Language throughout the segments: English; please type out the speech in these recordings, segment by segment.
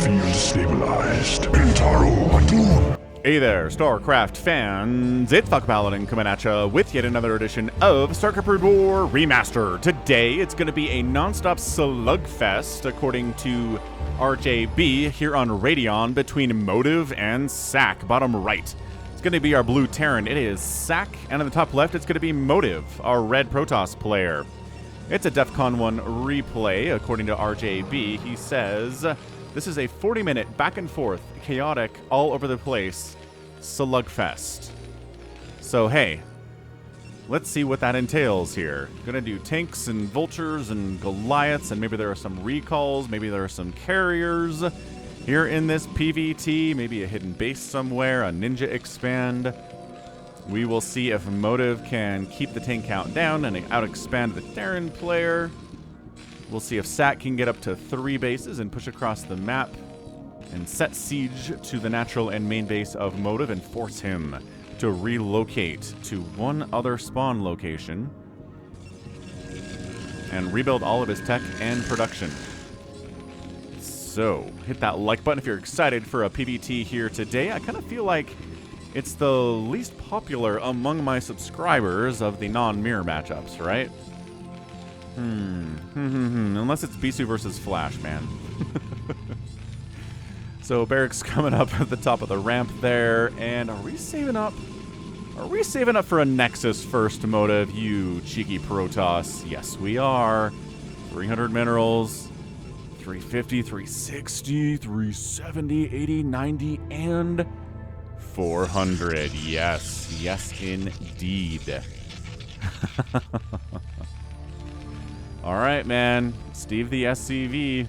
Field stabilized. Intaro Adun. Hey there, StarCraft fans! It's Paladin coming at ya with yet another edition of StarCraft War Remastered. Today, it's going to be a non-stop slugfest, according to RJB, here on Radeon, between Motive and SLUGFEST, bottom right. It's going to be our blue Terran. It is SLUGFEST, and on the top left, it's going to be Motive, our red Protoss player. It's a DEF CON 1 replay, according to RJB. He says, this is a 40-minute back-and-forth, chaotic, all-over-the-place slugfest. So, hey, let's see what that entails here. Gonna do tanks and vultures and Goliaths, and maybe there are some recalls, maybe there are some carriers here in this PvT, maybe a hidden base somewhere, a ninja expand. We will see if Motive can keep the tank count down and out-expand the Terran player. We'll see if SAC can get up to 3 bases and push across the map and set siege to the natural and main base of Motive and force him to relocate to one other spawn location and rebuild all of his tech and production. So, hit that like button if you're excited for a PvT here today. I kind of feel like it's the least popular among my subscribers of the non-mirror matchups, right? Unless it's Bisu versus Flash, man. So Barracks coming up at the top of the ramp there, and are we saving up? Are we saving up for a Nexus first, Motive, you cheeky Protoss? Yes, we are. 300 minerals, 350, 360, 370, 80, 90, and 400. Yes, yes indeed. All right, man. Steve the SCV.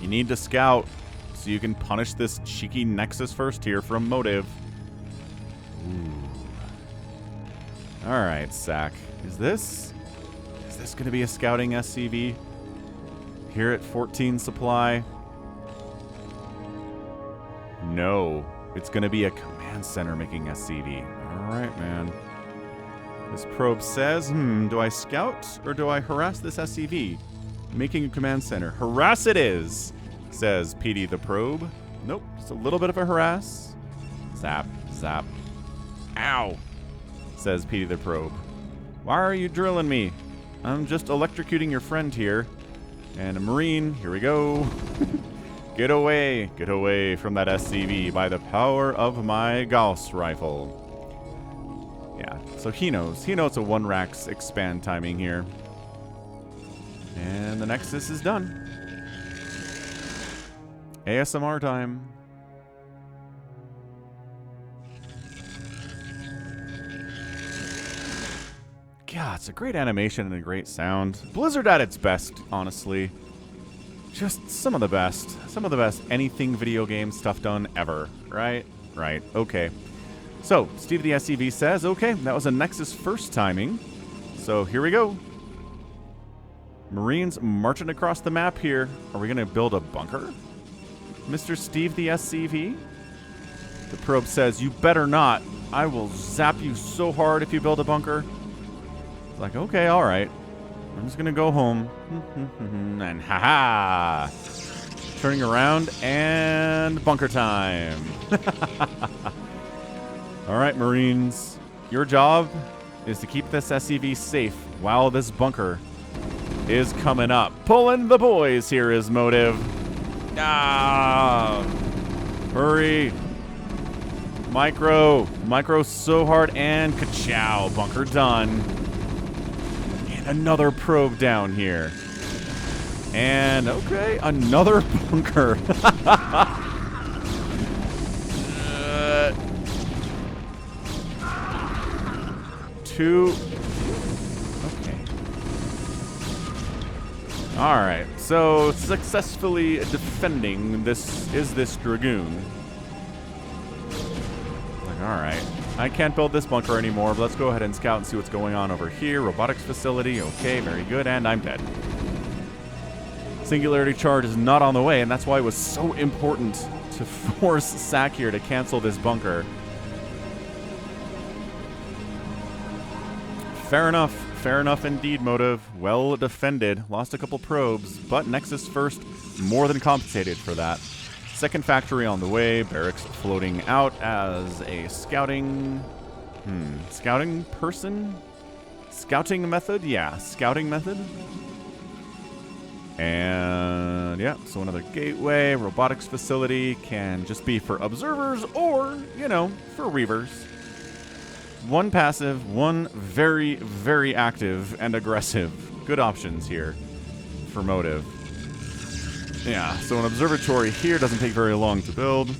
You need to scout so you can punish this cheeky Nexus first here from Motive. Ooh. All right, SAC. Is this going to be a scouting SCV? Here at 14 supply? No. It's going to be a command center making SCV. All right, man. This probe says, do I scout or do I harass this SCV? Making a command center. Harass it is, says PD the probe. Nope, just a little bit of a harass. Zap, zap. Ow, says PD the probe. Why are you drilling me? I'm just electrocuting your friend here. And a Marine, here we go. Get away from that SCV by the power of my Gauss rifle. Yeah, so he knows it's a 1 racks expand timing here. And the Nexus is done. ASMR time. God, it's a great animation and a great sound. Blizzard at its best, honestly. Just some of the best anything video game stuff done ever, right? Right, okay. So, Steve the SCV says, okay, that was a Nexus first timing. So, here we go. Marines marching across the map here. Are we going to build a bunker? Mr. Steve the SCV? The probe says, you better not. I will zap you so hard if you build a bunker. It's like, okay, all right. I'm just going to go home. And haha. Turning around and bunker time. All right, Marines. Your job is to keep this SCV safe while this bunker is coming up. Pulling the boys here is Motive. Ah! Hurry. Micro so hard and ka-chow. Bunker done. And another probe down here. And, okay, another bunker. Two. Okay. All right. So successfully defending this Dragoon. Like, all right. I can't build this bunker anymore, but let's go ahead and scout and see what's going on over here. Robotics facility. Okay, very good. And I'm dead. Singularity charge is not on the way, and that's why it was so important to force SAC here to cancel this bunker. Fair enough. fair enough indeed, Motive. Well defended. Lost a couple probes, but Nexus first more than compensated for that. Second factory on the way. Barracks floating out as a scouting... Scouting person? Scouting method? Yeah, scouting method. And yeah, so another gateway, robotics facility can just be for observers or, you know, for Reavers. One passive, one very, very active and aggressive. Good options here for Motive. Yeah, so an observatory here doesn't take very long to build.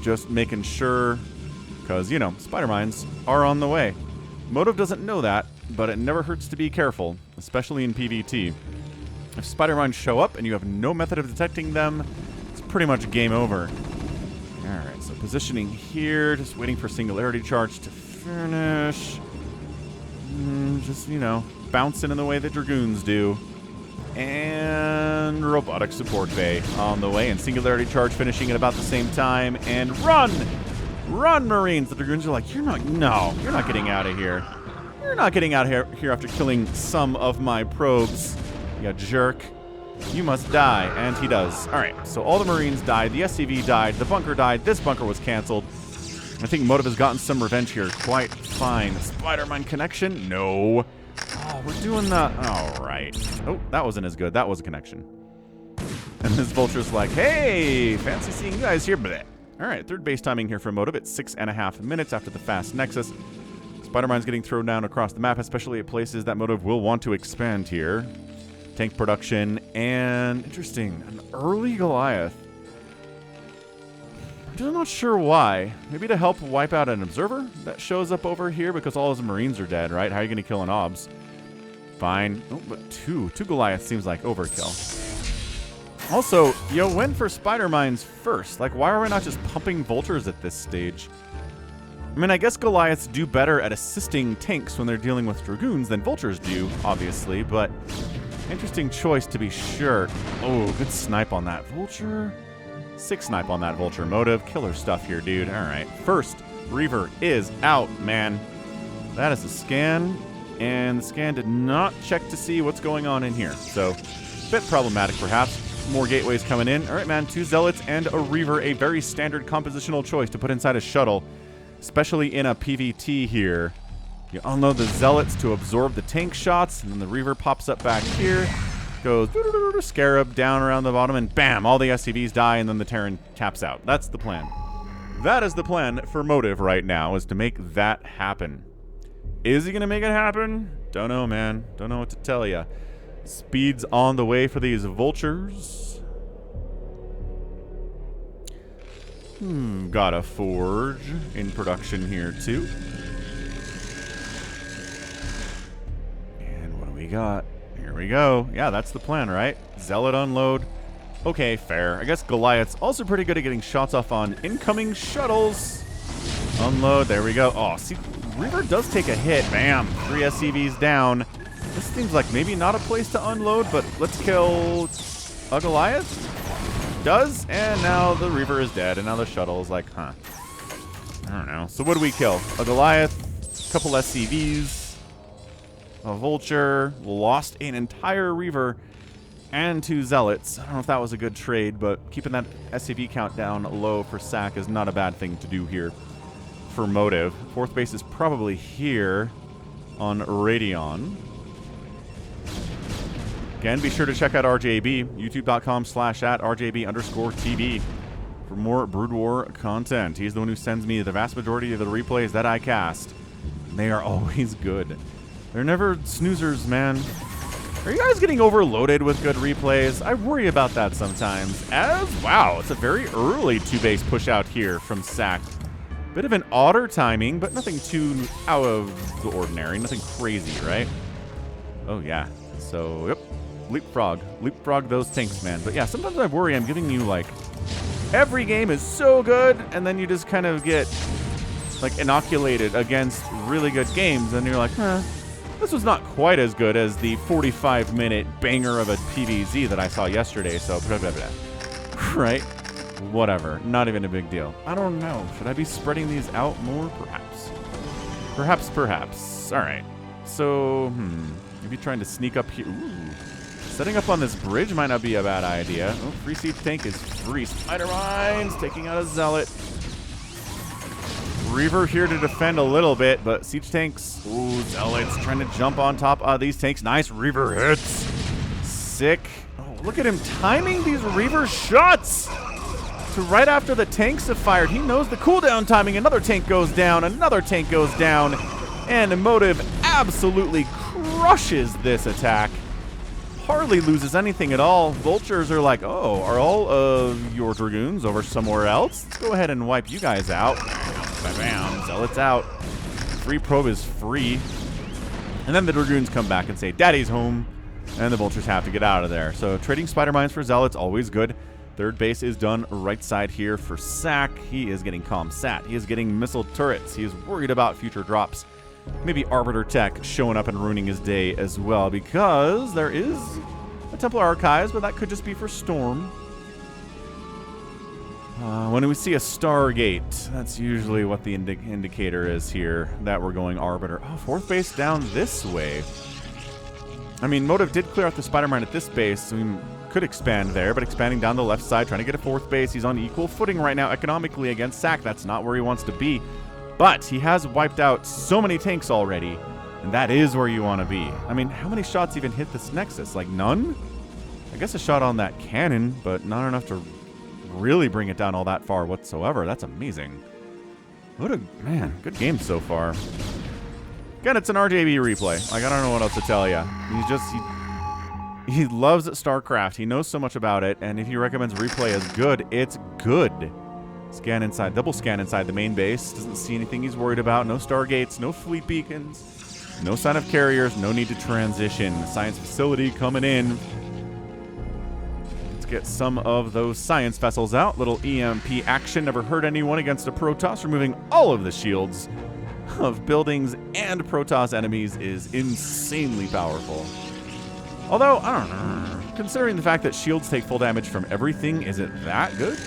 Just making sure, because, you know, spider mines are on the way. Motive doesn't know that, but it never hurts to be careful, especially in PvT. If spider mines show up and you have no method of detecting them, it's pretty much game over. Alright, so positioning here, just waiting for singularity charge to finish. Just, you know, bouncing in the way that Dragoons do. And robotic support bay on the way, and singularity charge finishing at about the same time. And run! Run, Marines! The Dragoons are like, you're not getting out of here. You're not getting out of here after killing some of my probes. You jerk. You must die. And he does. Alright, so all the Marines died. The SCV died. The bunker died. This bunker was canceled. I think Motive has gotten some revenge here. Quite fine. Spider-Man connection? No. Oh, we're doing the... Alright. Oh, that wasn't as good. That was a connection. And this Vulture's like, hey, fancy seeing you guys here. Bleh. Alright, third base timing here for Motive at 6.5 minutes after the fast Nexus. Spider-Mine's getting thrown down across the map, especially at places that Motive will want to expand here. Tank production, and interesting, an early Goliath. I'm not sure why. Maybe to help wipe out an observer that shows up over here because all his Marines are dead, right? How are you going to kill an obs? Fine. Oh, but two Goliaths seems like overkill. Also, yo, when for spider mines first? Like, why are we not just pumping vultures at this stage? I mean, I guess Goliaths do better at assisting tanks when they're dealing with Dragoons than vultures do, obviously, but interesting choice to be sure. Oh, good snipe on that vulture. 6 snipe on that vulture. Motive. Killer stuff here, dude. All right. First, Reaver is out, man. That is a scan, and the scan did not check to see what's going on in here. So, a bit problematic, perhaps. More gateways coming in. All right, man. 2 Zealots and a Reaver. A very standard compositional choice to put inside a shuttle, especially in a PvT here. You unload the Zealots to absorb the tank shots, and then the Reaver pops up back here, goes Scarab down around the bottom, and bam, all the SCVs die, and then the Terran taps out. That's the plan. That is the plan for Motive right now, is to make that happen. Is he going to make it happen? Don't know, man. Don't know what to tell you. Speed's on the way for these vultures. Got a forge in production here, too. We got. Here we go. Yeah, that's the plan, right? Zealot unload. Okay, fair. I guess Goliath's also pretty good at getting shots off on incoming shuttles. Unload. There we go. Oh, see, Reaver does take a hit. Bam. 3 SCVs down. This seems like maybe not a place to unload, but let's kill a Goliath. Does, and now the Reaver is dead, and now the shuttle is like, huh. I don't know. So what do we kill? A Goliath, a couple SCVs, a Vulture, lost an entire Reaver, and 2 Zealots. I don't know if that was a good trade, but keeping that SCV count down low for SAC is not a bad thing to do here for Motive. 4th base is probably here on Radeon. Again, be sure to check out RJB, youtube.com/@RJB_TV for more Brood War content. He's the one who sends me the vast majority of the replays that I cast. And they are always good. They're never snoozers, man. Are you guys getting overloaded with good replays? I worry about that sometimes. Wow, it's a very early 2-base push out here from SAC. Bit of an odder timing, but nothing too out of the ordinary. Nothing crazy, right? Oh, yeah. So, yep. Leapfrog those tanks, man. But yeah, sometimes I worry I'm giving you, like, every game is so good, and then you just kind of get, like, inoculated against really good games, and you're like, this was not quite as good as the 45-minute banger of a PvZ that I saw yesterday, so blah, blah, blah. Right? Whatever. Not even a big deal. I don't know. Should I be spreading these out more? Perhaps. Perhaps. All right. So, maybe trying to sneak up here. Ooh. Setting up on this bridge might not be a bad idea. Oh, free siege tank is free. Spider Mines taking out a Zealot. Reaver here to defend a little bit, but siege tanks. Ooh, Zealots trying to jump on top of these tanks. Nice Reaver hits. Sick. Oh, look at him timing these Reaver shots. So right after the tanks have fired, he knows the cooldown timing. Another tank goes down. Another tank goes down. And Emotive absolutely crushes this attack. Hardly loses anything at all. Vultures are like, oh, are all of your Dragoons over somewhere else? Let's go ahead and wipe you guys out. Bam, Zealot's out. Free probe is free. And then the Dragoons come back and say, Daddy's home. And the Vultures have to get out of there. So trading Spider Mines for Zealots, always good. Third base is done right side here for SAC. He is getting ComSat. He is getting missile turrets. He is worried about future drops. Maybe Arbiter Tech showing up and ruining his day as well, because there is a Templar Archives, but that could just be for Storm. When we see a Stargate, that's usually what the indicator is here, that we're going Arbiter. Oh, fourth base down this way. I mean, Motive did clear out the Spider-Mine at this base, so we could expand there, but expanding down the left side, trying to get a fourth base. He's on equal footing right now economically against SAC. That's not where he wants to be. But he has wiped out so many tanks already, and that is where you want to be. I mean, how many shots even hit this Nexus? Like, none? I guess a shot on that cannon, but not enough to really bring it down all that far whatsoever. That's amazing. What a, man, good game so far. Again, it's an RJB replay. Like, I don't know what else to tell you. He loves StarCraft. He knows so much about it, and if he recommends replay as good, it's good. Scan inside, double scan inside the main base. Doesn't see anything he's worried about. No Stargates, no fleet beacons, no sign of carriers, no need to transition. Science facility coming in. Let's get some of those science vessels out. Little EMP action. Never hurt anyone against a Protoss. Removing all of the shields of buildings and Protoss enemies is insanely powerful. Although, I don't know. Considering the fact that shields take full damage from everything, is it that good?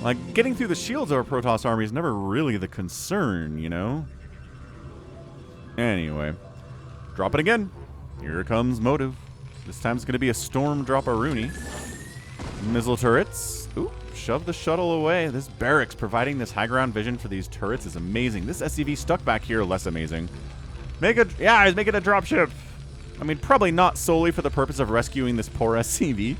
Like, getting through the shields of a Protoss army is never really the concern, you know? Anyway. Drop it again. Here comes Motive. This time it's going to be a Storm Drop-a-Rooney. Missile turrets. Ooh, shove the shuttle away. This barracks providing this high ground vision for these turrets is amazing. This SCV stuck back here, less amazing. Yeah, he's making a dropship. I mean, probably not solely for the purpose of rescuing this poor SCV.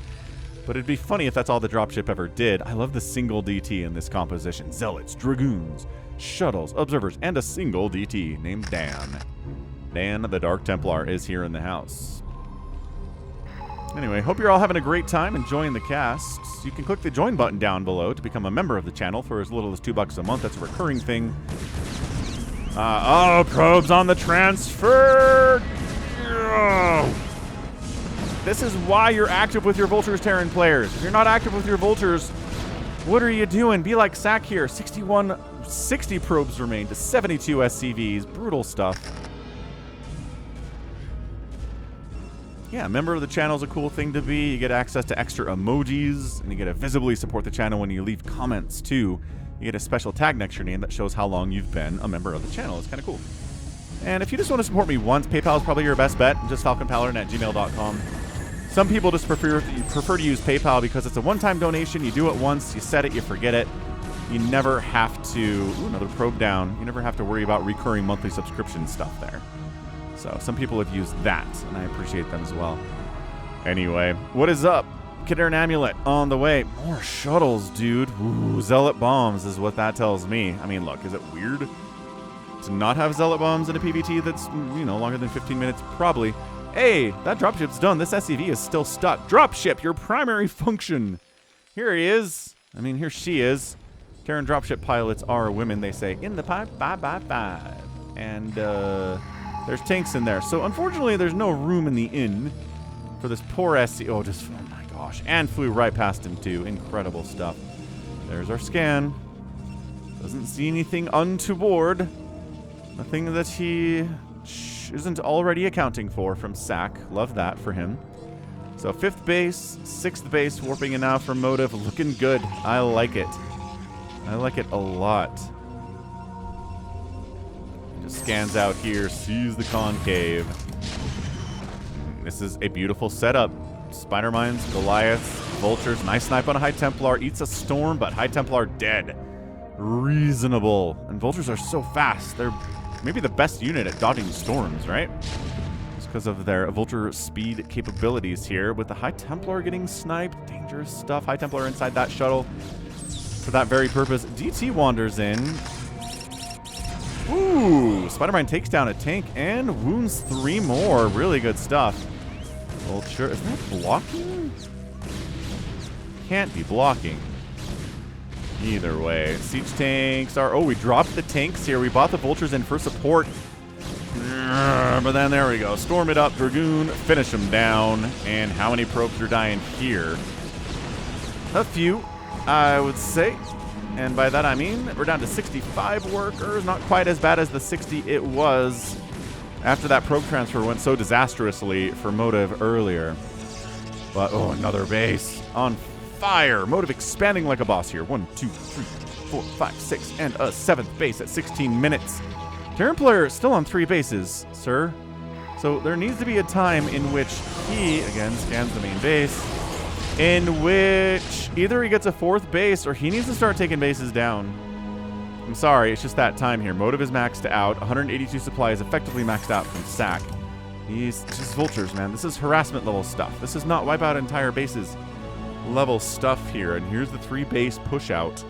But it'd be funny if that's all the dropship ever did. I love the single DT in this composition. Zealots, Dragoons, shuttles, observers, and a single DT named Dan. Dan the Dark Templar is here in the house. Anyway, hope you're all having a great time enjoying the cast. You can click the join button down below to become a member of the channel for as little as $2 a month. That's a recurring thing. Oh, probes on the transfer. Oh. This is why you're active with your Vultures Terran players. If you're not active with your Vultures, what are you doing? Be like SAC here. 60 probes remain to 72 SCVs. Brutal stuff. Yeah, a member of the channel is a cool thing to be. You get access to extra emojis, and you get to visibly support the channel when you leave comments, too. You get a special tag next to your name that shows how long you've been a member of the channel. It's kind of cool. And if you just want to support me once, PayPal is probably your best bet. Just falconpaladin@gmail.com. Some people just prefer to use PayPal because it's a one-time donation. You do it once, you set it, you forget it. You never have to... Ooh, another probe down. You never have to worry about recurring monthly subscription stuff there. So some people have used that, and I appreciate them as well. Anyway, what is up? Kid Air Amulet on the way. More shuttles, dude. Ooh, Zealot bombs is what that tells me. I mean, look, is it weird to not have Zealot bombs in a PvT that's, you know, longer than 15 minutes? Probably. Hey, that dropship's done. This SCV is still stuck. Dropship, your primary function. Here he is. I mean, here she is. Terran dropship pilots are women, they say. In the pipe, bye. And, there's tanks in there. So, unfortunately, there's no room in the inn for this poor SC. Oh, my gosh. And flew right past him, too. Incredible stuff. There's our scan. Doesn't see anything untoward. Nothing that he isn't already accounting for from SAC. Love that for him. So 5th base, 6th base, warping in now from Motive. Looking good. I like it. I like it a lot. Just scans out here, sees the concave. This is a beautiful setup. Spider Mines, Goliaths, Vultures. Nice snipe on a High Templar. Eats a Storm, but High Templar dead. Reasonable. And Vultures are so fast. They're maybe the best unit at dodging storms, right? Just because of their Vulture speed capabilities here. With the High Templar getting sniped. Dangerous stuff. High Templar inside that shuttle. For that very purpose, DT wanders in. Ooh, Spider-Man takes down a tank and wounds 3 more. Really good stuff. Vulture, is that blocking? Can't be blocking. Either way, siege tanks are... Oh, we dropped the tanks here. We bought the Vultures in for support. But then there we go. Storm it up, Dragoon, finish them down. And how many probes are dying here? A few, I would say. And by that I mean we're down to 65 workers. Not quite as bad as the 60 it was after that probe transfer went so disastrously for Motive earlier. But, oh, another base on fire. Motive expanding like a boss here. 1, 2, 3, 4, 5, 6, and a 7th base at 16 minutes. Terran player still on 3 bases, sir. So there needs to be a time in which he, again, scans the main base, in which either he gets a 4th base or he needs to start taking bases down. I'm sorry, it's just that time here. Motive is maxed out. 182 supply is effectively maxed out from SAC. These just Vultures, man. This is harassment level stuff. This is not wipe out entire bases level stuff here. And here's the 3 base push out.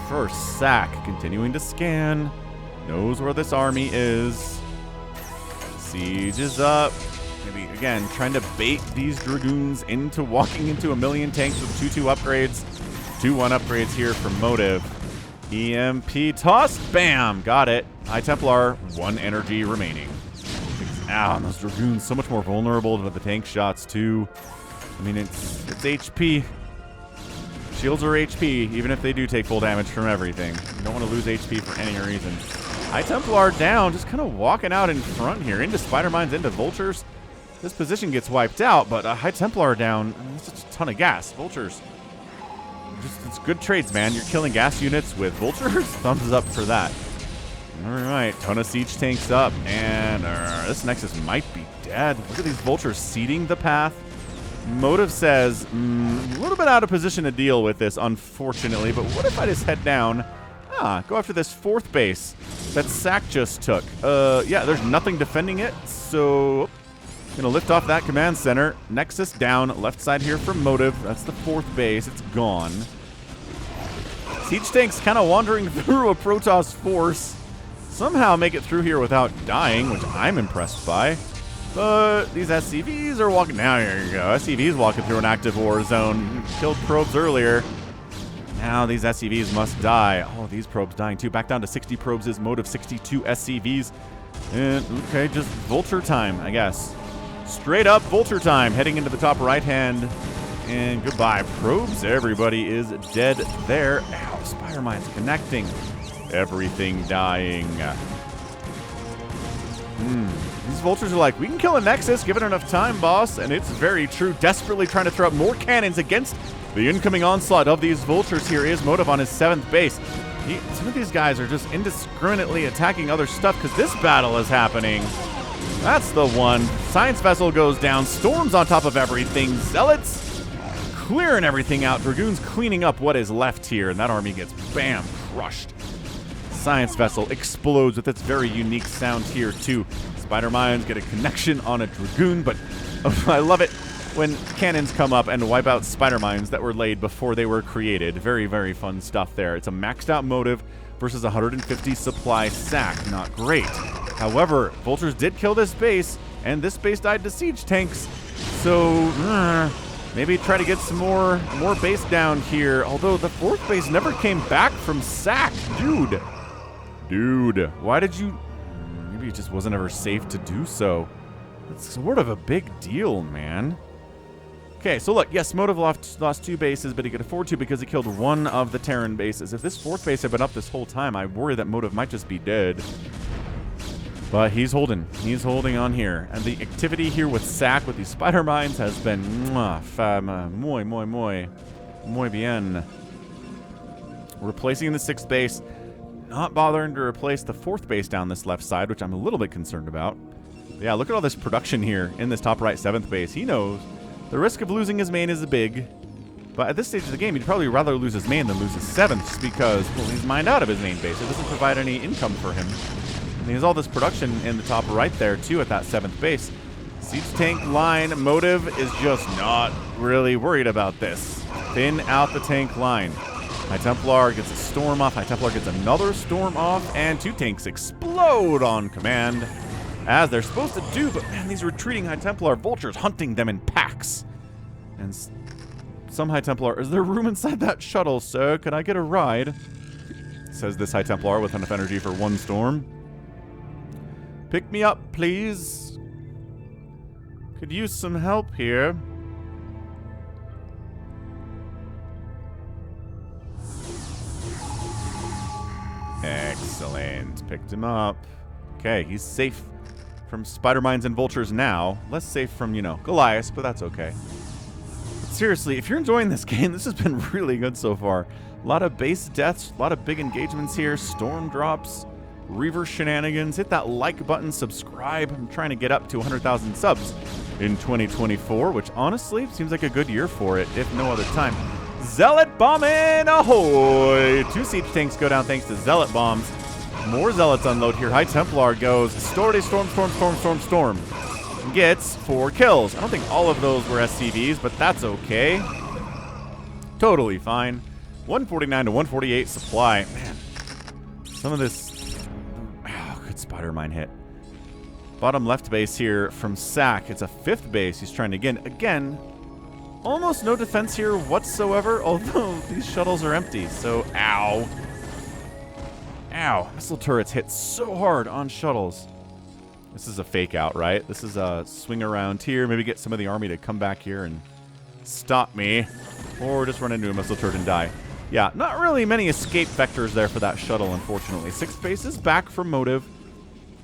First, SAC continuing to scan. Knows where this army is. Siege is up. Maybe, again, trying to bait these Dragoons into walking into a million tanks with 2-2 upgrades. 2-1 upgrades here from Motive. EMP toss. Bam! Got it. High Templar, 1 energy remaining. Ow, and those Dragoons so much more vulnerable to the tank shots, too. I mean, it's HP. Shields are HP, even if they do take full damage from everything. You don't want to lose HP for any reason. High Templar down, just kind of walking out in front here. Into Spider-Mines, into Vultures. This position gets wiped out, but High Templar down. That's a ton of gas. Vultures. It's good trades, man. You're killing gas units with Vultures. Thumbs up for that. All right, ton of siege tanks up, and this Nexus might be dead. Look at these Vultures seeding the path. Motive says, a little bit out of position to deal with this, unfortunately, but what if I just head down, go after this 4th base that SAC just took? Yeah, there's nothing defending it, so gonna lift off that command center. Nexus down, left side here from Motive. That's the 4th base. It's gone. Siege tanks kind of wandering through a Protoss force. Somehow make it through here without dying, which I'm impressed by. But these SCVs are walking... Now, here you go. SCVs walking through an active war zone. Killed probes earlier. Now these SCVs must die. Oh, these probes dying too. Back down to 60 probes is Motive, 62 SCVs. And, okay, just Vulture time, I guess. Straight up Vulture time, heading into the top right hand. And goodbye, probes. Everybody is dead there. Ow, Spire Mines connecting. Everything dying. These Vultures are like, we can kill a Nexus, give it enough time, boss. And it's very true. Desperately trying to throw up more cannons against the incoming onslaught of these Vultures. Here is Motive on his 7th base. Some of these guys are just indiscriminately attacking other stuff because this battle is happening. That's the one. Science Vessel goes down. Storms on top of everything. Zealots clearing everything out. Dragoons cleaning up what is left here. And that army gets, bam, crushed. Science Vessel explodes with its very unique sound here, too. Spider Mines get a connection on a Dragoon, but I love it when cannons come up and wipe out Spider Mines that were laid before they were created. Very, very fun stuff there. It's a maxed out Motive versus 150 supply SAC. Not great. However, Vultures did kill this base, and this base died to siege tanks. So, maybe try to get some more base down here. Although the 4th base never came back from SAC. Dude, why did you... Maybe it just wasn't ever safe to do so. It's sort of a big deal, man. Okay, so look, yes, Motive lost 2 bases, but he could afford to because he killed 1 of the Terran bases. If this 4th base had been up this whole time, I worry that Motive might just be dead. But he's holding. He's holding on here. And the activity here with SAC, with these Spider Mines, has been muy bien. Replacing the 6th base. Not bothering to replace the 4th base down this left side, which I'm a little bit concerned about. Yeah, look at all this production here in this top right 7th base. He knows the risk of losing his main is big. But at this stage of the game, he'd probably rather lose his main than lose his 7th, just because, well, he's mined out of his main base. It doesn't provide any income for him. And he has all this production in the top right there, too, at that 7th base. Siege tank line. Motive is just not really worried about this. Thin out the tank line. High Templar gets a storm off. High Templar gets another storm off. And 2 tanks explode on command, as they're supposed to do. But, man, these retreating High Templar vultures hunting them in packs. And some High Templar, is there room inside that shuttle, sir? Can I get a ride? Says this High Templar with enough energy for 1 storm. Pick me up, please. Could use some help here. Excellent. Picked him up. Okay, he's safe from spider mines and vultures now. Less safe from, you know, Goliath, but that's okay. Seriously, if you're enjoying this game, this has been really good so far. A lot of base deaths, a lot of big engagements here, storm drops, Reaver shenanigans. Hit that like button, subscribe. I'm trying to get up to 100,000 subs in 2024, which honestly seems like a good year for it, if no other time. Zealot bombing, ahoy! 2 siege tanks go down thanks to Zealot bombs. More Zealots unload here. High Templar goes, storm, storm, storm, storm, storm, storm. Gets 4 kills. I don't think all of those were SCVs, but that's okay. Totally fine. 149 to 148 supply. Man, some of this... Oh, good spider mine hit. Bottom left base here from SAC. It's a 5th base. He's trying to again, almost no defense here whatsoever, although these shuttles are empty. So, ow. Ow. Missile turrets hit so hard on shuttles. This is a fake out, right? This is a swing around here. Maybe get some of the army to come back here and stop me. Or just run into a missile turret and die. Yeah, not really many escape vectors there for that shuttle, unfortunately. 6th base is back from Motive.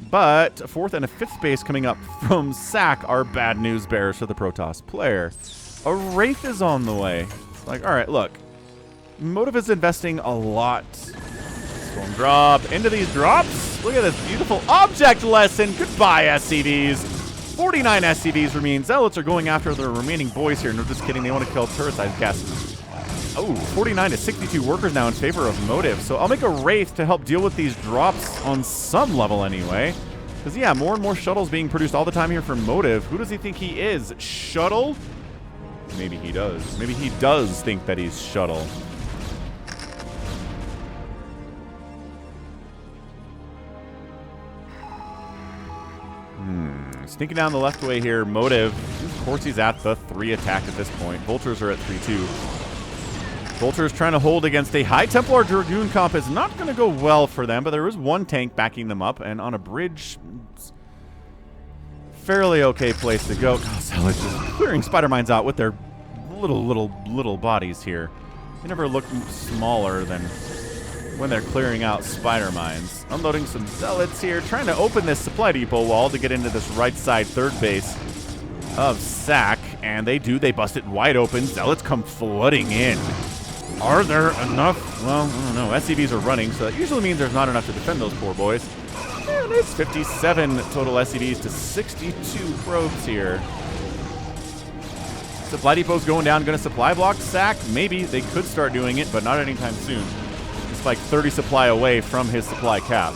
But a 4th and a 5th base coming up from SAC are bad news bearers for the Protoss player. A Wraith is on the way. It's like, alright, look. Motive is investing a lot. Storm drop into these drops. Look at this beautiful object lesson. Goodbye, SCVs. 49 SCVs remain. Zealots are going after the remaining boys here. No, just kidding. They want to kill turrets, I guess. Oh, 49 to 62 workers now in favor of Motive. So I'll make a Wraith to help deal with these drops on some level anyway. Because, yeah, more and more shuttles being produced all the time here from Motive. Who does he think he is? Shuttle? Maybe he does. Maybe he does think that he's Shuttle. Sneaking down the left way here, Motive. Of course, he's at the 3 attack at this point. Vultures are at 3-2. Vultures trying to hold against a High Templar Dragoon comp is not going to go well for them, but there is 1 tank backing them up, and on a bridge, fairly okay place to go. God, Zealots just clearing spider mines out with their little bodies here. They never look smaller than when they're clearing out spider mines. Unloading some Zealots here, trying to open this supply depot wall to get into this right side 3rd base of SAC, and they do. They bust it wide open. Zealots come flooding in. Are there enough? Well, I don't know. SCVs are running, so that usually means there's not enough to defend those poor boys. And it's 57 total SCVs to 62 probes here. Supply depot's going down. Going to supply block SAC? Maybe. They could start doing it, but not anytime soon. It's like 30 supply away from his supply cap.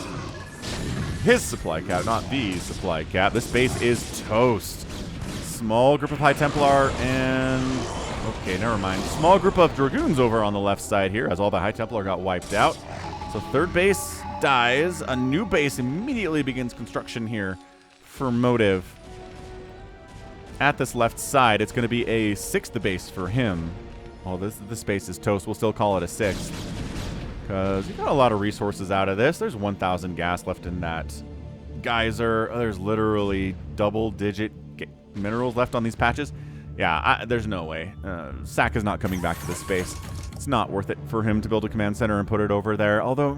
His supply cap, not the supply cap. This base is toast. Small group of High Templar and... Okay, never mind. Small group of Dragoons over on the left side here as all the High Templar got wiped out. So 3rd base dies. A new base immediately begins construction here for Motive. At this left side, it's going to be a 6th base for him. Well, this base is toast. We'll still call it a 6th. Because you got a lot of resources out of this. There's 1,000 gas left in that geyser. There's literally double-digit minerals left on these patches. Yeah, there's no way. SAC is not coming back to this space. It's not worth it for him to build a command center and put it over there. Although,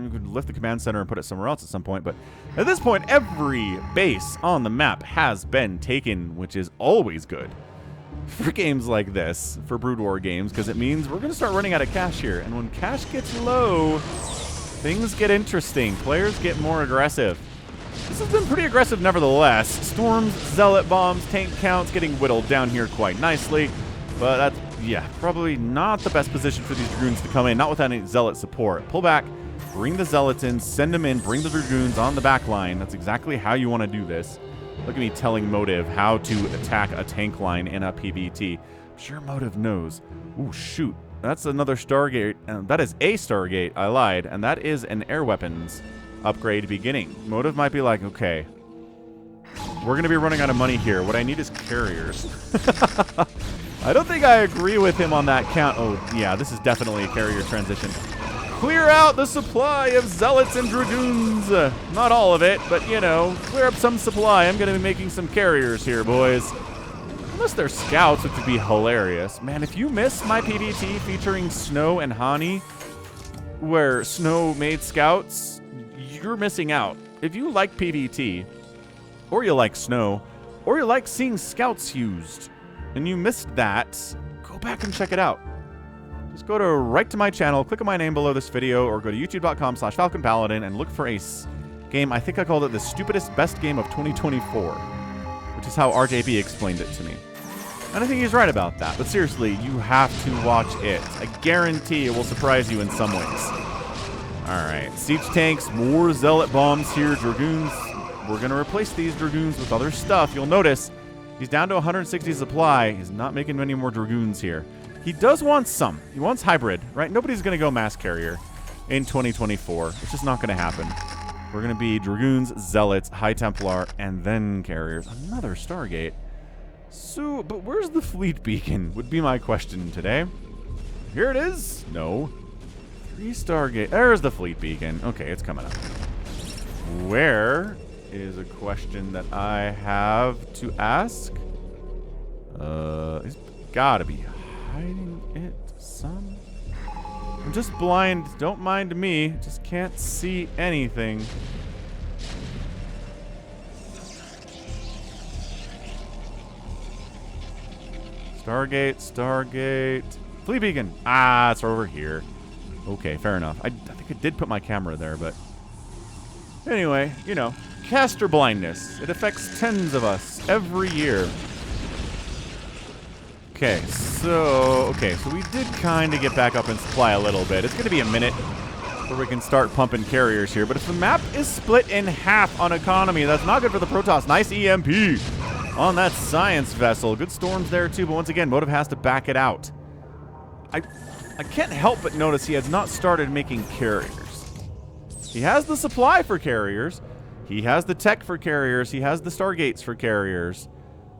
you could lift the command center and put it somewhere else at some point. But at this point, every base on the map has been taken, which is always good for games like this, for Brood War games, because it means we're going to start running out of cash here. And when cash gets low, Things get interesting. Players get more aggressive. This has been pretty aggressive nevertheless. Storms, zealot bombs, tank counts getting whittled down here quite nicely. But that's, yeah, probably not the best position for these Dragoons to come in, not without any zealot support. Pull back, bring the zealots in, send them in, bring the Dragoons on the back line. That's exactly how you want to do this. Look at me telling Motive how to attack a tank line in a PvT. I'm sure Motive knows. Ooh, shoot. That's another Stargate. That is a Stargate. I lied. And that is an air weapons upgrade beginning. Motive might be like, okay, we're going to be running out of money here. What I need is carriers. I don't think I agree with him on that count. Oh, yeah, this is definitely a carrier transition. Clear out the supply of zealots and dragoons. Not all of it, but, you know, clear up some supply. I'm going to be making some carriers here, boys. Unless they're scouts, which would be hilarious. Man, if you miss my PvT featuring Snow and Hani, where Snow made scouts, you're missing out. If you like PvT, or you like Snow, or you like seeing scouts used, and you missed that, go back and check it out. Just go right to my channel, click on my name below this video, or go to youtube.com/Falcon Paladin and look for a game. I think I called it the stupidest best game of 2024, which is how RJB explained it to me. And I think he's right about that. But seriously, you have to watch it. I guarantee it will surprise you in some ways. Alright, siege tanks, more zealot bombs here, dragoons. We're going to replace these dragoons with other stuff. You'll notice he's down to 160 supply. He's not making many more dragoons here. He does want some. He wants hybrid, right? Nobody's going to go mass carrier in 2024. It's just not going to happen. We're going to be dragoons, zealots, high templar, and then carriers. Another Stargate. So, but where's the fleet beacon would be my question today. Here it is. No. 3 Stargate. There's the fleet beacon. Okay, it's coming up. Where is a question that I have to ask? It's gotta be hiding it some. I'm just blind. Don't mind me. Just can't see anything. Stargate, Stargate. Fleet beacon. Ah, it's over here. Okay, fair enough. I think I did put my camera there, but anyway, you know, caster blindness. It affects tens of us every year. Okay, so we did kind of get back up in supply a little bit. It's going to be a minute where we can start pumping carriers here. But if the map is split in half on economy, that's not good for the Protoss. Nice EMP on that science vessel. Good storms there too, but once again, Motive has to back it out. I can't help but notice he has not started making carriers. He has the supply for carriers. He has the tech for carriers. He has the Stargates for carriers.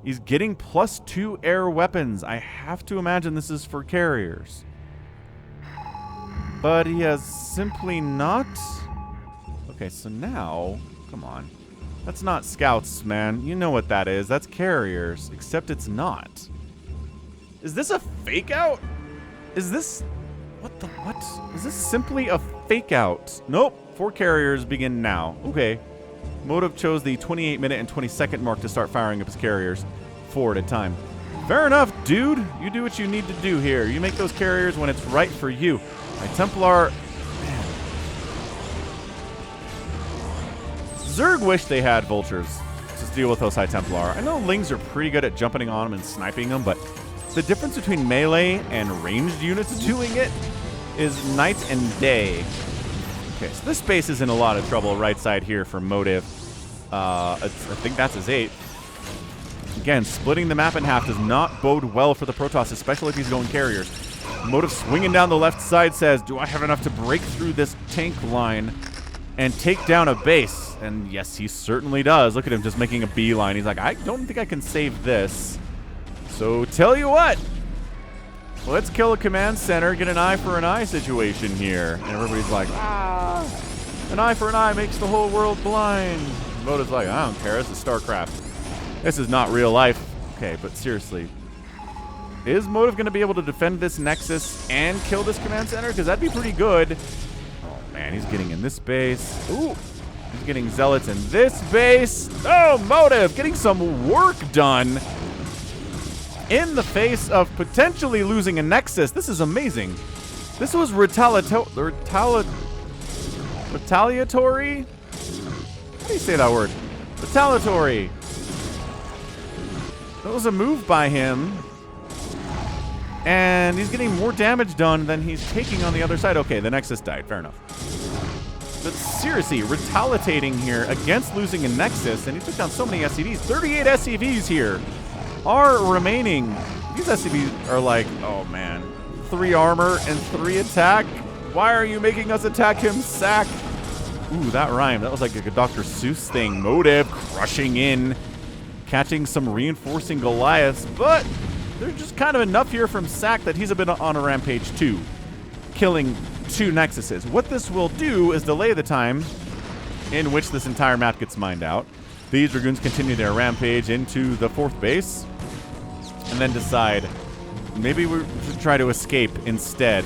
He's getting +2 air weapons. I have to imagine this is for carriers. But he has simply not. Okay, so now, come on. That's not scouts, man. You know what that is. That's carriers, except it's not. Is this a fake out? Is this... what? Is this simply a fake out? Nope. 4 carriers begin now. Okay. Motive chose the 28-minute and 20-second mark to start firing up his carriers, 4 at a time. Fair enough, dude. You do what you need to do here. You make those carriers when it's right for you. My Templar... Man. Zerg wish they had vultures to deal with those High Templar. I know Lings are pretty good at jumping on them and sniping them, but the difference between melee and ranged units doing it is night and day. Okay, so this base is in a lot of trouble right side here for Motive. I think that's his 8. Again, splitting the map in half does not bode well for the Protoss, especially if he's going carriers. Motive swinging down the left side says, do I have enough to break through this tank line and take down a base? And yes, he certainly does. Look at him just making a beeline. He's like, I don't think I can save this. So tell you what, let's kill a command center, get an eye for an eye situation here. And everybody's like, ah, an eye for an eye makes the whole world blind. Motive's like, I don't care, this is StarCraft. This is not real life. Okay, but seriously, is Motive going to be able to defend this Nexus and kill this command center? Because that'd be pretty good. Oh man, he's getting in this base. Ooh, he's getting zealots in this base. Oh, Motive getting some work done in the face of potentially losing a Nexus. This is amazing. This was Retaliatory? How do you say that word? Retaliatory. That was a move by him. And he's getting more damage done than he's taking on the other side. Okay, the Nexus died. Fair enough. But seriously, retaliating here against losing a Nexus, and he took down so many SCVs. 38 SCVs here are remaining. These SCVs are like, oh man, 3 armor and 3 attack. Why are you making us attack him, SLUGFEST? Ooh, that rhymed. That was like a Dr. Seuss thing. Motive crushing in, catching some reinforcing Goliaths, but there's just kind of enough here from SLUGFEST that he's a bit on a rampage too, killing 2 Nexuses. What this will do is delay the time in which this entire map gets mined out. These Dragoons continue their rampage into the 4th base, and then decide maybe we should try to escape instead.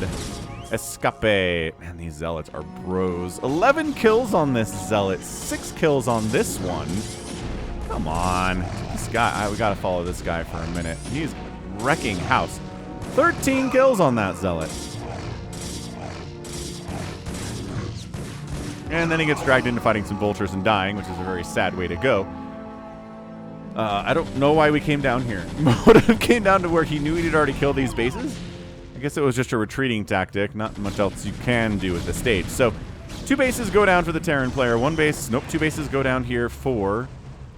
Escape. Man, these Zealots are bros. 11 kills on this Zealot, 6 kills on this one. Come on. This guy, we gotta follow this guy for a minute. He's wrecking house. 13 kills on that Zealot. And then he gets dragged into fighting some vultures and dying, which is a very sad way to go. I don't know why we came down here. Motive came down to where he knew he'd already killed these bases. I guess it was just a retreating tactic. Not much else you can do at this stage. So, 2 bases go down for the Terran player. 1 base, nope, 2 bases go down here for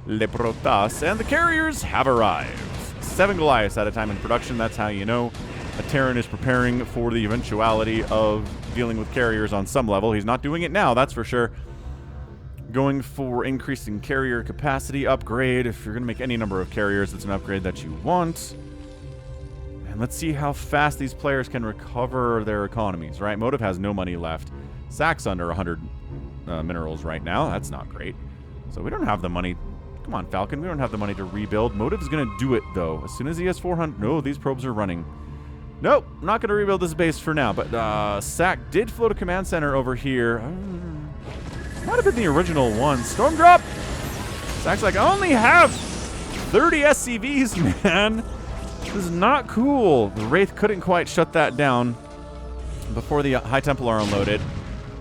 Le Protoss. And the carriers have arrived. 7 Goliaths at a time in production. That's how you know a Terran is preparing for the eventuality of dealing with carriers on some level. He's not doing it now, that's for sure. Going for increasing carrier capacity upgrade. If you're going to make any number of carriers, it's an upgrade that you want. And let's see how fast these players can recover their economies, right? Motive has no money left. SAC's under 100 minerals right now. That's not great. So we don't have the money. Come on, Falcon. We don't have the money to rebuild. Motive's going to do it, though. As soon as he has 400... No, these probes are running. Nope, not going to rebuild this base for now. But SAC did float a command center over here. Might have been the original one. Storm drop. SAC's like, I only have 30 SCVs, man. This is not cool. The Wraith couldn't quite shut that down before the High Templar unloaded.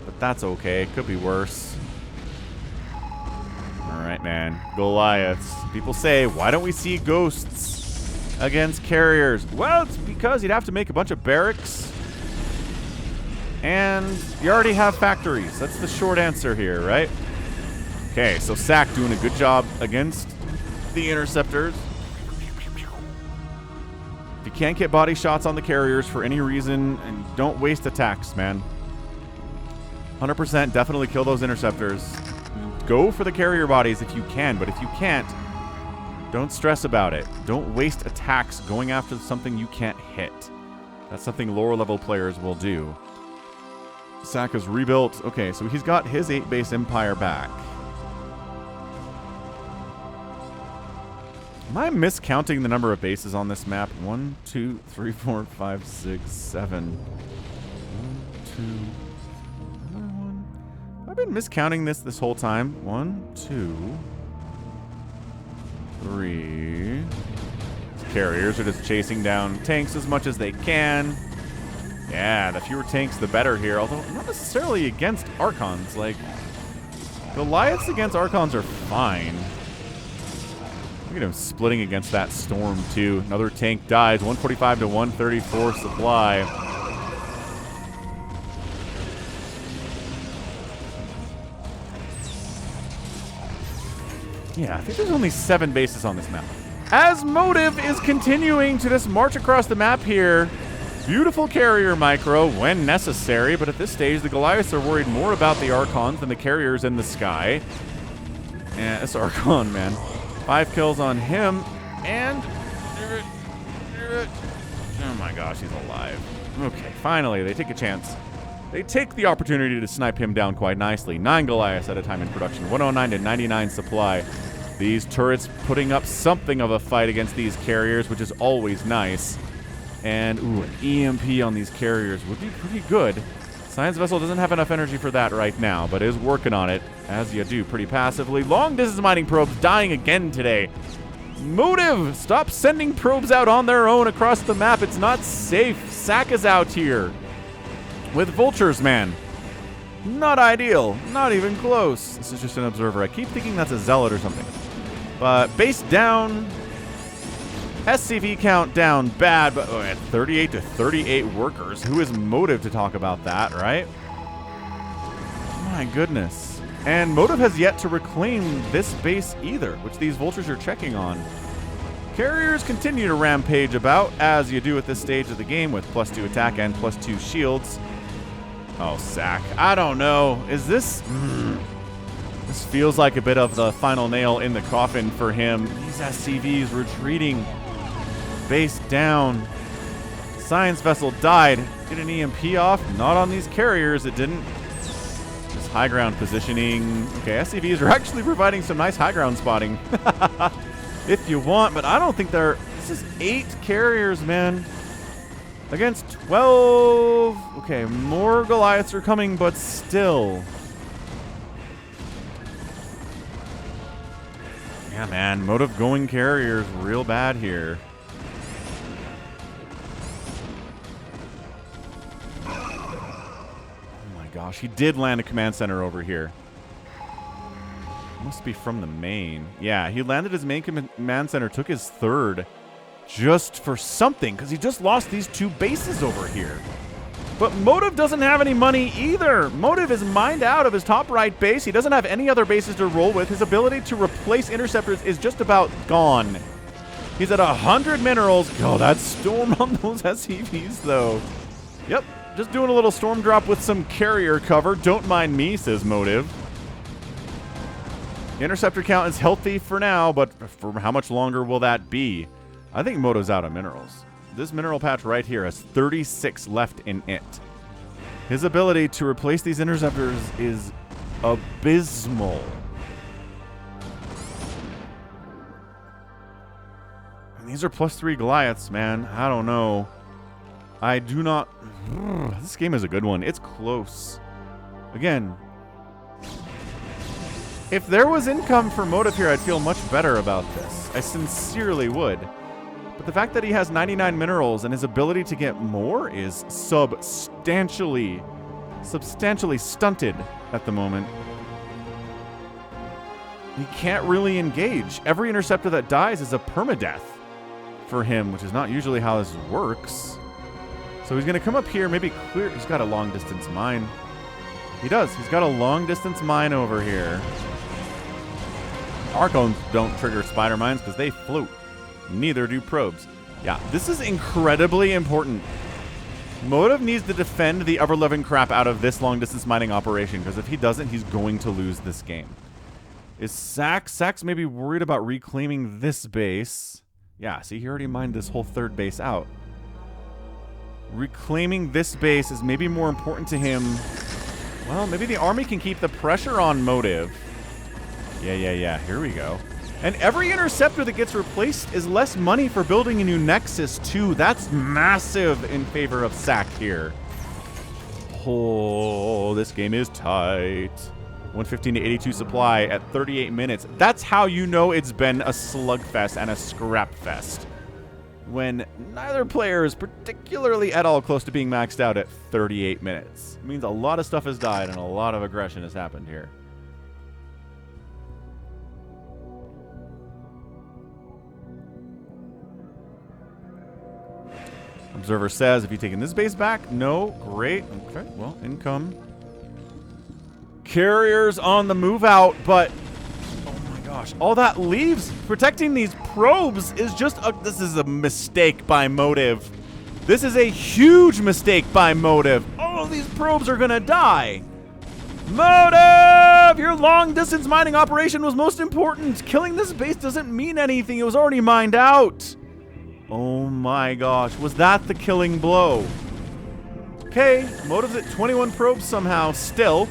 But that's okay. Could be worse. Alright, man. Goliaths. People say, why don't we see ghosts against carriers? Well, it's because you'd have to make a bunch of barracks. And you already have factories. That's the short answer here, right? Okay, so SAC doing a good job against the interceptors. If you can't get body shots on the carriers for any reason, and don't waste attacks, man. 100% definitely kill those interceptors. Go for the carrier bodies if you can, but if you can't, don't stress about it. Don't waste attacks going after something you can't hit. That's something lower level players will do. SAC is rebuilt. Okay, so he's got his 8-base empire back. Am I miscounting the number of bases on this map? 1, 2, 3, 4, 5, 6, 7. 1, 2, 1. I've been miscounting this whole time. 1, 2, 3. Carriers are just chasing down tanks as much as they can. Yeah, the fewer tanks, the better here. Although, not necessarily against Archons. Like, Goliaths against Archons are fine. Look at him splitting against that Storm, too. Another tank dies. 145 to 134 supply. Yeah, I think there's only 7 bases on this map. As Motive is continuing to just march across the map here. Beautiful carrier micro when necessary, but at this stage, the Goliaths are worried more about the Archons than the carriers in the sky. Yeah, this Archon, man. 5 kills on him, and... Oh my gosh, he's alive. Okay, finally, they take a chance. They take the opportunity to snipe him down quite nicely. 9 Goliaths at a time in production. 109 to 99 supply. These turrets putting up something of a fight against these carriers, which is always nice. And, ooh, an EMP on these carriers would be pretty good. Science Vessel doesn't have enough energy for that right now, but is working on it, as you do, pretty passively. Long-distance mining probes dying again today. Motive! Stop sending probes out on their own across the map. It's not safe. SAC is out here with vultures, man. Not ideal. Not even close. This is just an observer. I keep thinking that's a zealot or something. But base down. SCV count down bad, but at 38 to 38 workers. Who is Motive to talk about that, right? My goodness. And Motive has yet to reclaim this base either, which these vultures are checking on. Carriers continue to rampage about, as you do at this stage of the game, with +2 attack and +2 shields. Oh, sSak. I don't know. Is this... This feels like a bit of the final nail in the coffin for him. These SCVs retreating. Base down. Science vessel died. Get an EMP off? Not on these carriers. It didn't. This high ground positioning. Okay, SCVs are actually providing some nice high ground spotting. If you want, but I don't think they're... This is 8 carriers, man. Against 12. Okay, more Goliaths are coming, but still. Yeah, man. Motive going carriers real bad here. Oh my gosh, he did land a command center over here. Must be from the main. Yeah, he landed his main command center, took his third just for something, because he just lost these 2 bases over here. But Motive doesn't have any money either. Motive is mined out of his top right base. He doesn't have any other bases to roll with. His ability to replace interceptors is just about gone. He's at 100 minerals. Oh, that storm on those SCVs, though. Yep, just doing a little storm drop with some carrier cover. Don't mind me, says Motive. Interceptor count is healthy for now, but for how much longer will that be? I think Moto's out of minerals. This mineral patch right here has 36 left in it. His ability to replace these interceptors is abysmal. And these are +3 Goliaths, man. I don't know. I do not... This game is a good one. It's close. Again... If there was income for Motive here, I'd feel much better about this. I sincerely would. But the fact that he has 99 minerals and his ability to get more is substantially stunted at the moment. He can't really engage. Every interceptor that dies is a permadeath for him, which is not usually how this works. So he's going to come up here, maybe clear. He's got a long distance mine. He does. He's got a long distance mine over here. Archons don't trigger spider mines because they float. Neither do probes. Yeah, this is incredibly important. Motive needs to defend the ever-loving crap out of this long-distance mining operation, because if he doesn't, he's going to lose this game. Is sSak? sSak's maybe worried about reclaiming this base. Yeah, see, he already mined this whole third base out. Reclaiming this base is maybe more important to him. Well, maybe the army can keep the pressure on Motive. Yeah. Here we go. And every interceptor that gets replaced is less money for building a new Nexus, too. That's massive in favor of sSak here. Oh, this game is tight. 115 to 82 supply at 38 minutes. That's how you know it's been a slugfest and a scrap fest. When neither player is particularly at all close to being maxed out at 38 minutes. It means a lot of stuff has died and a lot of aggression has happened here. Observer says, have you taken this base back? No. Great. Okay, well, income. Carriers on the move out, but... Oh my gosh. All that leaves protecting these probes is just... this is a mistake by Motive. This is a huge mistake by Motive. All of these probes are gonna die. Motive! Your long-distance mining operation was most important. Killing this base doesn't mean anything. It was already mined out. Oh my gosh, was that the killing blow? Okay, Motive's at 21 probes somehow. Still,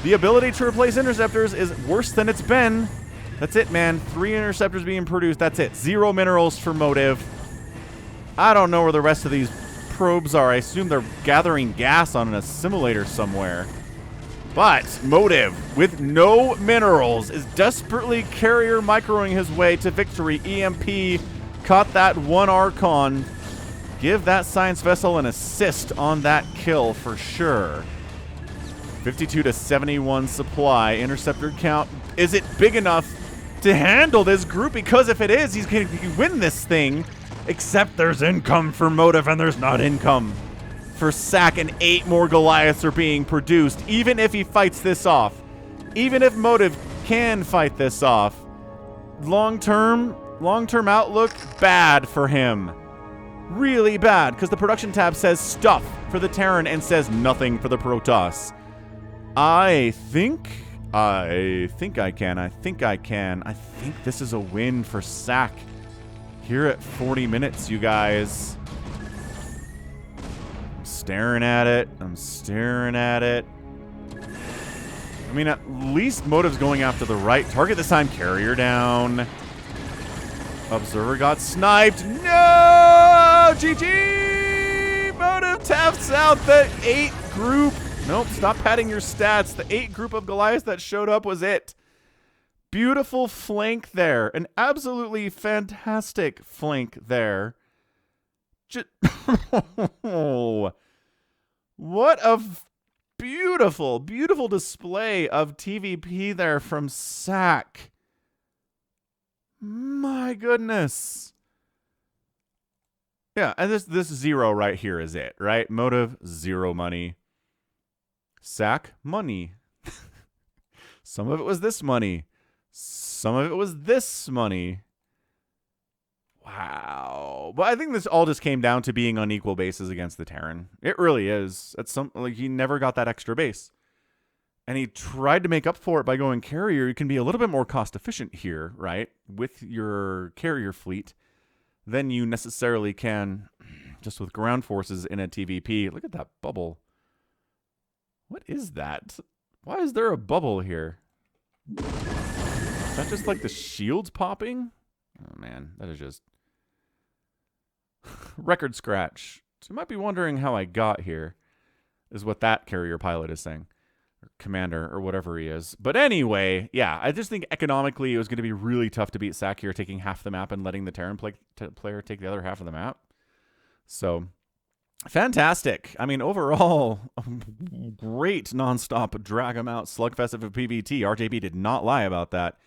the ability to replace interceptors is worse than it's been. That's it, man. 3 interceptors being produced. That's it. 0 minerals for Motive. I don't know where the rest of these probes are. I assume they're gathering gas on an assimilator somewhere. But Motive, with no minerals, is desperately carrier microing his way to victory. EMP caught that one Archon. Give that science vessel an assist on that kill for sure. 52 to 71 supply. Interceptor count. Is it big enough to handle this group? Because if it is, he's going to win this thing. Except there's income for Motive and there's not income for sSak, and 8 more Goliaths are being produced. Even if he fights this off, even if Motive can fight this off, long-term outlook, bad for him. Really bad, because the production tab says stuff for the Terran and says nothing for the Protoss. I think I can. I think this is a win for sSak here at 40 minutes, you guys. I'm staring at it. I mean, at least Motive's going after the right target this time. Carrier down. Observer got sniped. No! GG! Motive taps out the 8 group. Nope, stop padding your stats. The 8 group of Goliaths that showed up was it. Beautiful flank there. An absolutely fantastic flank there. What a beautiful, beautiful display of TVP there from sSak. My goodness. Yeah, and this 0 right here is it, right? Motive, 0 money. sSak, money. Some of it was this money. Some of it was this money. Wow. But I think this all just came down to being on equal bases against the Terran. It really is. He never got that extra base. And he tried to make up for it by going carrier. You can be a little bit more cost efficient here, right? With your carrier fleet than you necessarily can just with ground forces in a TVP. Look at that bubble. What is that? Why is there a bubble here? Is that just like the shields popping? Oh man, that is just record scratch. So you might be wondering how I got here, is what that carrier pilot is saying. Or commander, or whatever he is. But anyway, yeah, I just think economically it was going to be really tough to beat sSak here, taking half the map and letting the Terran player take the other half of the map. So, fantastic. I mean, overall, great nonstop drag him out slugfest of a PvT. RJB did not lie about that.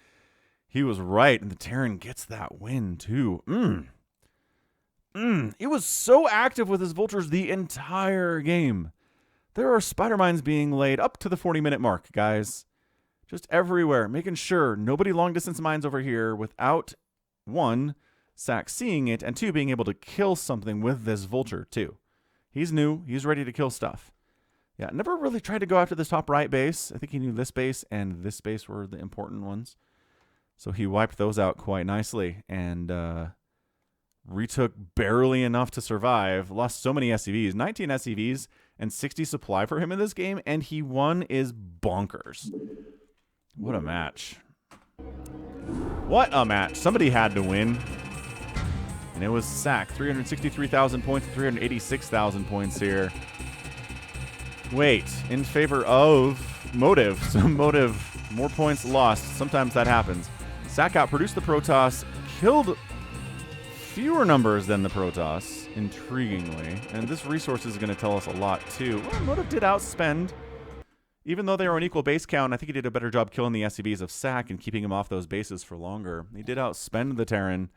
He was right, and the Terran gets that win, too. It was so active with his vultures the entire game. There are spider mines being laid up to the 40-minute mark, guys. Just everywhere, making sure nobody long-distance mines over here without, 1, sSak seeing it, and 2, being able to kill something with this vulture, too. He's new. He's ready to kill stuff. Yeah, never really tried to go after this top right base. I think he knew this base and this base were the important ones. So he wiped those out quite nicely and retook barely enough to survive. Lost so many SCVs. 19 SCVs and 60 supply for him in this game, and he won is bonkers. What a match. What a match. Somebody had to win. And it was sSak. 363,000 points, 386,000 points here. Wait, in favor of Motive. So Motive, more points lost. Sometimes that happens. sSak outproduced the Protoss, killed fewer numbers than the Protoss, intriguingly. And this resource is going to tell us a lot, too. Well, Motive did outspend. Even though they were on equal base count, I think he did a better job killing the SCVs of sSak and keeping him off those bases for longer. He did outspend the Terran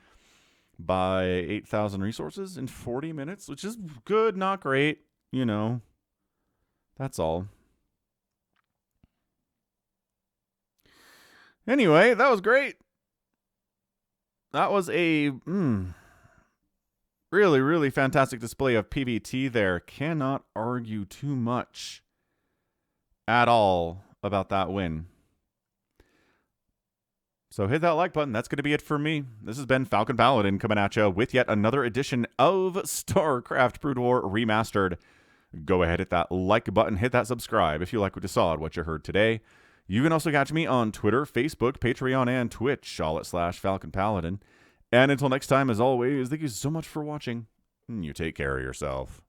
by 8,000 resources in 40 minutes, which is good, not great, you know. That's all. Anyway, that was great. That was a really, really fantastic display of PvT there. Cannot argue too much at all about that win. So hit that like button. That's going to be it for me. This has been Falcon Paladin coming at you with yet another edition of StarCraft Brood War Remastered. Go ahead, hit that like button, hit that subscribe if you like what you saw and what you heard today. You can also catch me on Twitter, Facebook, Patreon, and Twitch, all at /Falcon Paladin. And until next time, as always, thank you so much for watching. You take care of yourself.